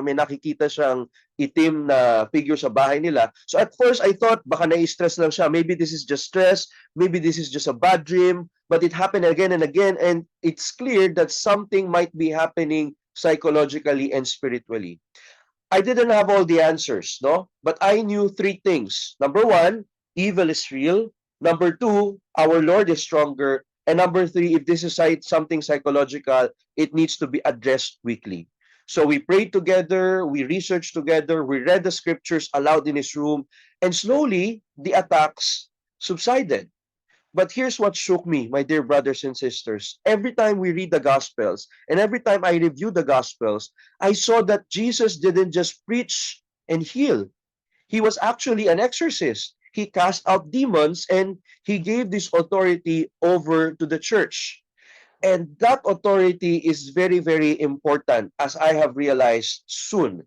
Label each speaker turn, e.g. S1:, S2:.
S1: may nakikita siyang itim na figure sa bahay nila. So at first, I thought baka nai-stress lang siya. Maybe this is just stress. Maybe this is just a bad dream. But it happened again and again. And it's clear that something might be happening psychologically and spiritually. I didn't have all the answers, no? But I knew three things. Number one, evil is real. Number two, our Lord is stronger. And number three, if this is something psychological, it needs to be addressed quickly. So we prayed together, we researched together, we read the scriptures aloud in his room, and slowly the attacks subsided. But here's what shook me, my dear brothers and sisters. Every time we read the Gospels, and every time I review the Gospels, I saw that Jesus didn't just preach and heal. He was actually an exorcist. He cast out demons and he gave this authority over to the church. And that authority is very, very important, as I have realized soon.